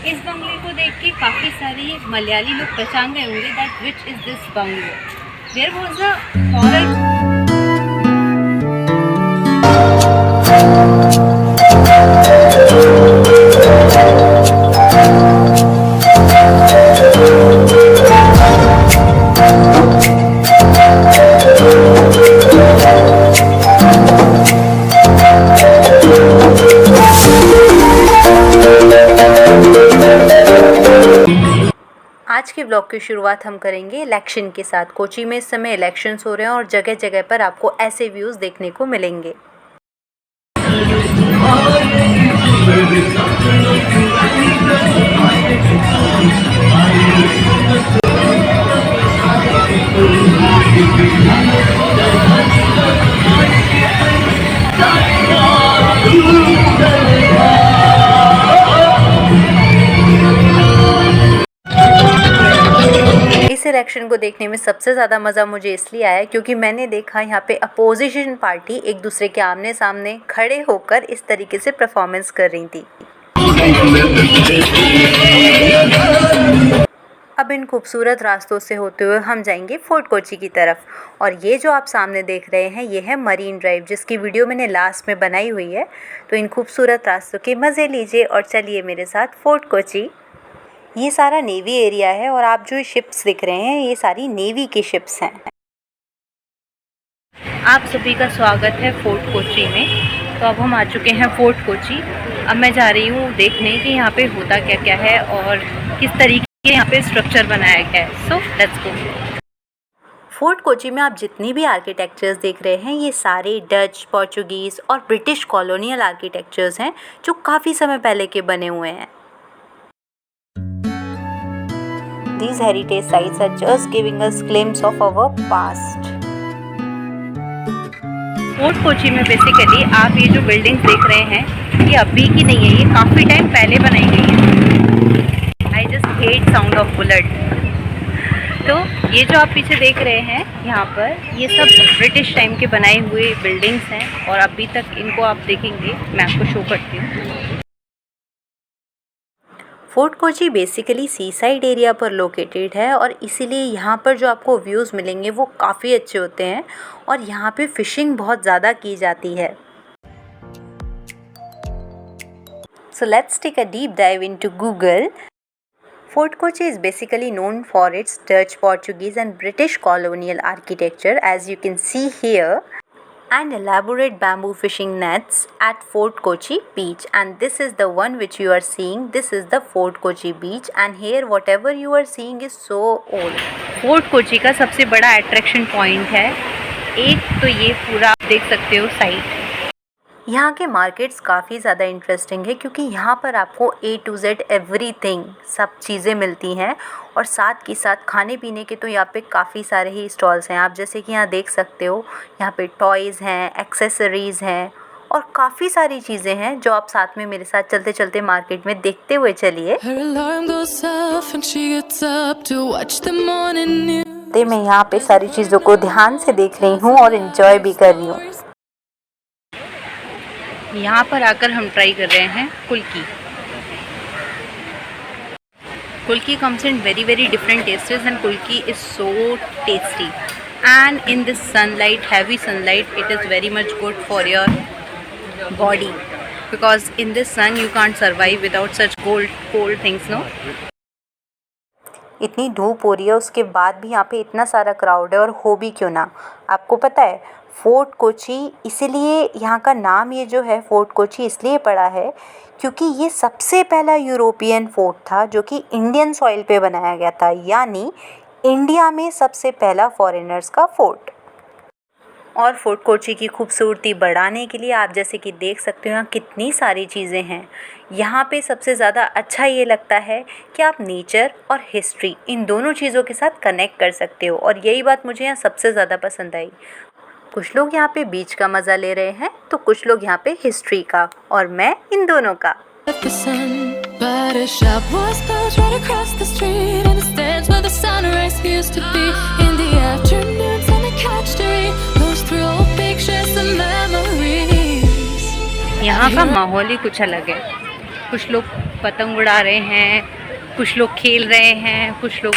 इस बंगले को देख के काफ़ी सारे मलयाली लोग पहचान गए होंगे that which is this bungalow. There was a horror. आज के ब्लॉग की शुरुआत हम करेंगे इलेक्शन के साथ। कोची में इस समय इलेक्शंस हो रहे हैं और जगह जगह पर आपको ऐसे व्यूज़ देखने को मिलेंगे। इस इलेक्शन को देखने में सबसे ज़्यादा मज़ा मुझे इसलिए आया क्योंकि मैंने देखा यहाँ पे अपोजिशन पार्टी एक दूसरे के आमने सामने खड़े होकर इस तरीके से परफॉर्मेंस कर रही थी। अब इन खूबसूरत रास्तों से होते हुए हम जाएंगे फोर्ट कोची की तरफ। और ये जो आप सामने देख रहे हैं ये है मरीन ड्राइव, जिसकी वीडियो मैंने लास्ट में बनाई हुई है। तो इन खूबसूरत रास्तों के मज़े लीजिए और चलिए मेरे साथ फोर्ट कोची। ये सारा नेवी एरिया है और आप जो शिप्स दिख रहे हैं ये सारी नेवी की शिप्स हैं। आप सभी का स्वागत है फोर्ट कोची में। तो अब हम आ चुके हैं फोर्ट कोची। अब मैं जा रही हूँ देखने कि यहाँ पे होता क्या क्या है और किस तरीके से यहाँ पे स्ट्रक्चर बनाया गया है। So let's go. Fort Kochi में आप जितनी भी आर्किटेक्चर्स देख रहे हैं ये सारे डच, पोर्चुगीज़ और ब्रिटिश कॉलोनियल आर्किटेक्चर्स हैं जो काफ़ी समय पहले के बने हुए हैं। These heritage sites are just giving us glimpse of our past. Fort Kochi में बेसिकली आप ये जो बिल्डिंग्स देख रहे हैं ये अभी की नहीं है, ये काफ़ी टाइम पहले बनाई गई है। I just hate sound of bullet. तो ये जो आप पीछे देख रहे हैं यहाँ पर ये सब ब्रिटिश टाइम के बनाए हुए बिल्डिंग्स हैं और अभी तक इनको आप देखेंगे। मैं आपको शो करती हूँ। फोर्ट कोची बेसिकली सी साइड एरिया पर लोकेटेड है और इसीलिए यहाँ पर जो आपको व्यूज़ मिलेंगे वो काफ़ी अच्छे होते हैं और यहाँ पे फिशिंग बहुत ज़्यादा की जाती है। So let's take a deep dive into Google. Fort Kochi is basically known for its Dutch, Portuguese and British colonial architecture, as you can see here, and elaborate bamboo fishing nets at Fort Kochi beach. And this is the one which you are seeing. This is the Fort Kochi beach and here whatever you are seeing is so old. Fort Kochi का सबसे बड़ा attraction point है एक तो ये पूरा आप देख सकते हो साइट। यहाँ के मार्केट्स काफ़ी ज़्यादा इंटरेस्टिंग है क्योंकि यहाँ पर आपको A to Z एवरीथिंग सब चीज़ें मिलती हैं और साथ के साथ खाने पीने के तो यहाँ पे काफ़ी सारे ही स्टॉल्स हैं। आप जैसे कि यहाँ देख सकते हो यहाँ पे टॉयज़ हैं, एक्सेसरीज़ हैं और काफ़ी सारी चीज़ें हैं जो आप साथ में मेरे साथ चलते चलते मार्केट में देखते हुए चलिए। तो मैं यहाँ पे सारी चीज़ों को ध्यान से देख रही हूँ और इन्जॉय भी कर रही हूँ। यहाँ पर आकर हम ट्राई कर रहे हैं कुल्की। Kulki comes in very different tastes and kulki is so tasty. And in this sunlight, heavy sunlight, it is very much good for your body because in this sun you can't survive without such cold things, no? इतनी धूप हो रही है उसके बाद भी यहाँ पे इतना सारा क्राउड है और हो भी क्यों ना। आपको पता है फोर्ट कोची इसीलिए यहाँ का नाम ये जो है फोर्ट कोची इसलिए पड़ा है क्योंकि ये सबसे पहला यूरोपियन फोर्ट था जो कि इंडियन सॉइल पे बनाया गया था, यानी इंडिया में सबसे पहला फॉरेनर्स का फोर्ट। और फोर्ट कोची की खूबसूरती बढ़ाने के लिए आप जैसे कि देख सकते हो यहाँ कितनी सारी चीज़ें हैं। यहाँ पे सबसे ज़्यादा अच्छा ये लगता है कि आप नेचर और हिस्ट्री इन दोनों चीज़ों के साथ कनेक्ट कर सकते हो और यही बात मुझे यहाँ सबसे ज़्यादा पसंद आई। कुछ लोग यहाँ पे बीच का मज़ा ले रहे हैं तो कुछ लोग यहाँ पे हिस्ट्री का और मैं इन दोनों का। यहाँ का माहौल ही कुछ अलग है। कुछ लोग पतंग उड़ा रहे हैं, कुछ लोग खेल रहे हैं, कुछ लोग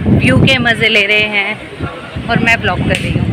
व्यू के मज़े ले रहे हैं और मैं ब्लॉग कर रही हूँ।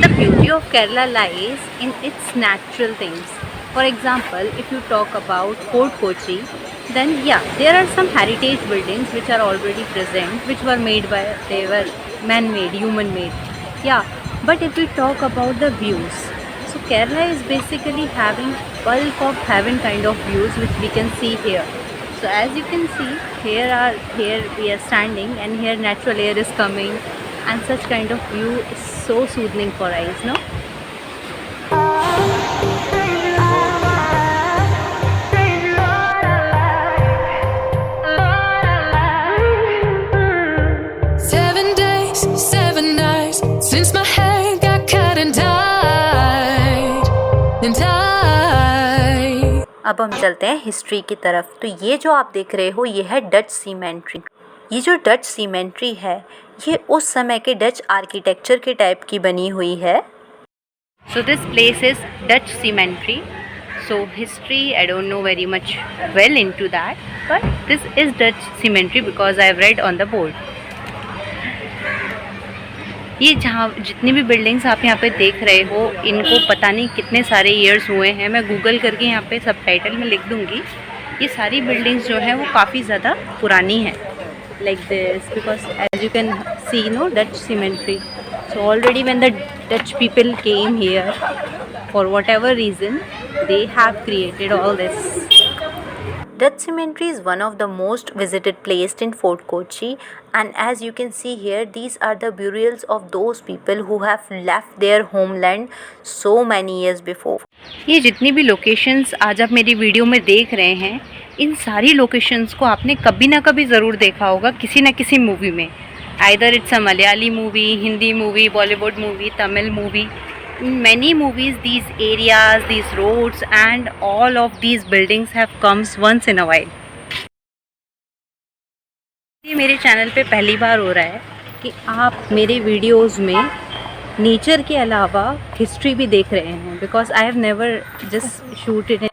The beauty of Kerala lies in its natural things. For example, if you talk about Fort Kochi, then yeah, there are some heritage buildings which are already present, which were made by, they were man-made, human-made. Yeah, but if we talk about the views, so Kerala is basically having bulk of heaven kind of views which we can see here. So as you can see, here we are standing and here natural air is coming and such kind of view is so soothing for eyes, no? Seven days, 7 nights since my hair got cut and dyed. अब हम चलते हैं history की तरफ। तो ये जो आप देख रहे हो ये है डच सीमेंट्री। ये जो डच सीमेंट्री है ये उस समय के डच आर्किटेक्चर के टाइप की बनी हुई है। So this place is Dutch symmetry. So history I don't know very much well into that, but this is Dutch symmetry because I have read on the board. ये जहाँ जितनी भी buildings आप यहाँ पे देख रहे हो इनको पता नहीं कितने सारे ईयर्स हुए हैं। मैं गूगल करके यहाँ पे सबटाइटल में लिख दूँगी। ये सारी बिल्डिंग्स जो हैं वो काफ़ी ज़्यादा पुरानी हैं, like this, because as you can see, no, Dutch cemetery. So already when the Dutch people came here, for whatever reason, they have created all this. Dutch cemetery is one of the most visited places in Fort Kochi, and as you can see here, these are the burials of those people who have left their homeland so many years before. ये जितनी भी locations आज आप मेरी video में देख रहे हैं, इन सारी लोकेशंस को आपने कभी ना कभी ज़रूर देखा होगा किसी ना किसी मूवी में। Either it's a Malayali movie, Hindi movie, Bollywood movie, Tamil movie. In many movies, these areas, these roads and all of these buildings have comes once in a while. ये मेरे चैनल पे पहली बार हो रहा है कि आप मेरे वीडियोस में नेचर के अलावा हिस्ट्री भी देख रहे हैं, because I have never just shooted it.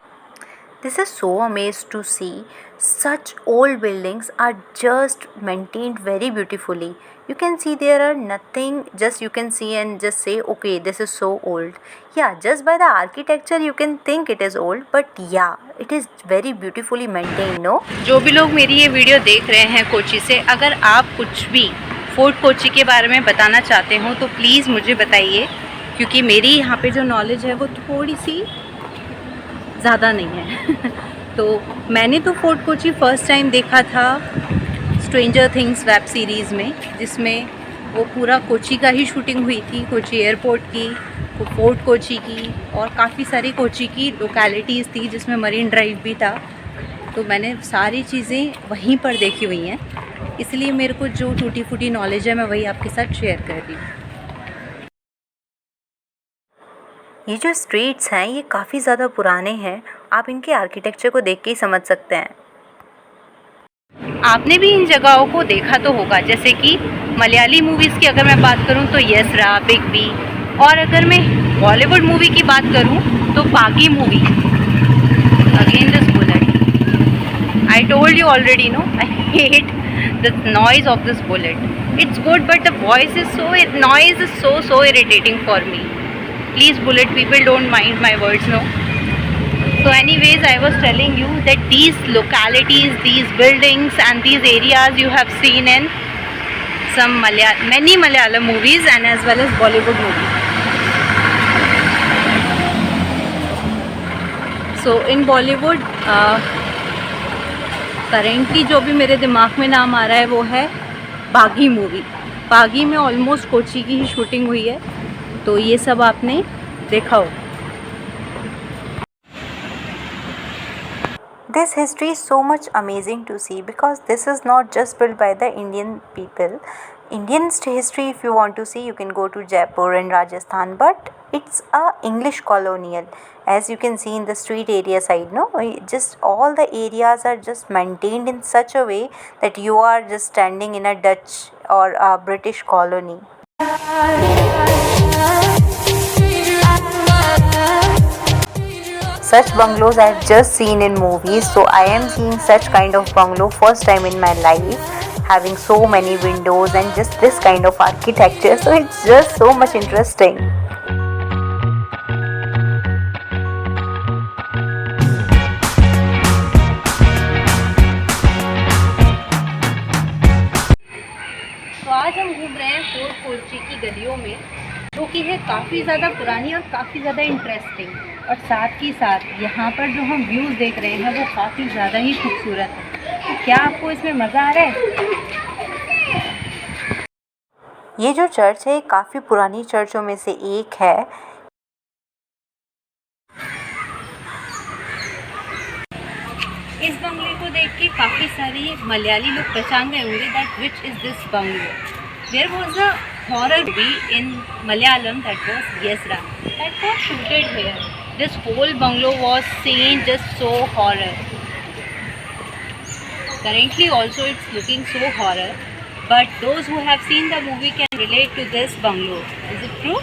This is so amazed to see such old buildings are just maintained very beautifully. You can see there are nothing, just you can see and just say okay this is so old. Yeah, just by the architecture you can think it is old, but yeah it is very beautifully maintained, no? जो भी लोग मेरी ये video देख रहे हैं कोची से, अगर आप कुछ भी फोर्ट कोची के बारे में बताना चाहते हो तो प्लीज़ मुझे बताइए, क्योंकि मेरी यहाँ पे जो नॉलेज है वो थोड़ी सी ज़्यादा नहीं है। तो मैंने तो फोर्ट कोची फर्स्ट टाइम देखा था स्ट्रेंजर थिंग्स वेब सीरीज़ में, जिसमें वो पूरा कोची का ही शूटिंग हुई थी, कोची एयरपोर्ट की, फोर्ट कोची की और काफ़ी सारी कोची की लोकेलिटीज़ थी जिसमें मरीन ड्राइव भी था। तो मैंने सारी चीज़ें वहीं पर देखी हुई हैं, इसलिए मेरे को जो टूटी फूटी नॉलेज है मैं वही आपके साथ शेयर कर रही हूँ। ये जो स्ट्रीट्स हैं ये काफ़ी ज़्यादा पुराने हैं, आप इनके आर्किटेक्चर को देख के ही समझ सकते हैं। आपने भी इन जगहों को देखा तो होगा, जैसे कि मलयाली मूवीज़ की अगर मैं बात करूं तो यस रा, बिग बी, और अगर मैं बॉलीवुड मूवी की बात करूं तो Baaghi movie, again this bullet. I told you already, no, I hate the noise of this bullet. It's good but the voice is so, noise is so irritating for me. Please bullet people, don't mind my words, no? So anyways, I was telling you that these localities, these buildings and these areas you have seen in some many Malayalam movies and as well as Bollywood movies. So in Bollywood currently जो भी मेरे दिमाग में नाम आ रहा है वो है बागी मूवी। बागी में ऑलमोस्ट कोची की ही शूटिंग हुई है, तो ये सब आपने देखा हो। This history is so much amazing to see because this is not just built by the Indian people. Indian history, if you want to see, you can go to Jaipur and Rajasthan, but it's a English colonial. As you can see in the street area side, no, just all the areas are just maintained in such a way that you are just standing in a Dutch or a British colony. Such bungalows I have just seen in movies, so I am seeing such kind of bungalow first time in my life, having so many windows and just this kind of architecture, so it's just so much interesting. तो आज हम घूम रहे हैं fort Kochi की गलियों में, जो कि है काफ़ी ज़्यादा पुरानी और काफ़ी ज़्यादा इंटरेस्टिंग, और साथ ही साथ यहाँ पर जो हम व्यूज़ देख रहे हैं वो काफ़ी ज़्यादा ही खूबसूरत है। तो क्या आपको इसमें मज़ा आ रहा है? ये जो चर्च है काफ़ी पुरानी चर्चों में से एक है। इस बंगले को देख के काफ़ी सारे मलयाली लोग पहचान गए होंगे that which is this bungalow. There was a horror movie in Malayalam that was येसरा that was shooted here. This whole bungalow was seen just so horror. Currently also it's looking so horror, but those who have seen the movie can relate to this bungalow. Is it true?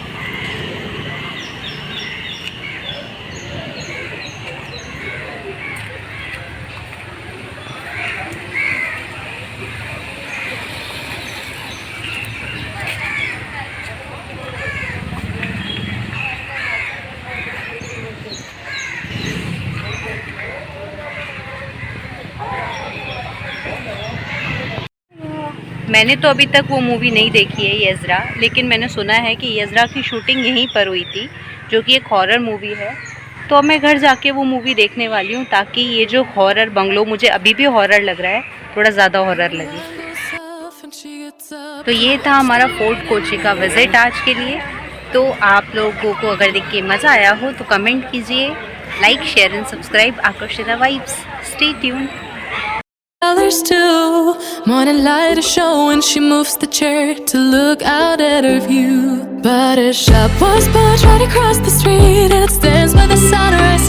मैंने तो अभी तक वो movie नहीं देखी है येज़रा, लेकिन मैंने सुना है कि येज़रा की शूटिंग यहीं पर हुई थी, जो कि एक हॉरर मूवी है। तो अब मैं घर जाके वो मूवी देखने वाली हूँ, ताकि ये जो हॉरर बंगलो मुझे अभी भी हॉरर लग रहा है, थोड़ा ज़्यादा हॉरर लगे। तो ये था हमारा फोर्ट कोच्चि का विज़िट आज के लिए। तो आप लोगों को अगर देख के मज़ा आया हो तो कमेंट कीजिए, like share and subscribe Akarshita vibes. Stay tuned. Others too. Morning light is showing. She moves the chair to look out at her view. But a shop was built right across the street, and it stands by the sunrise.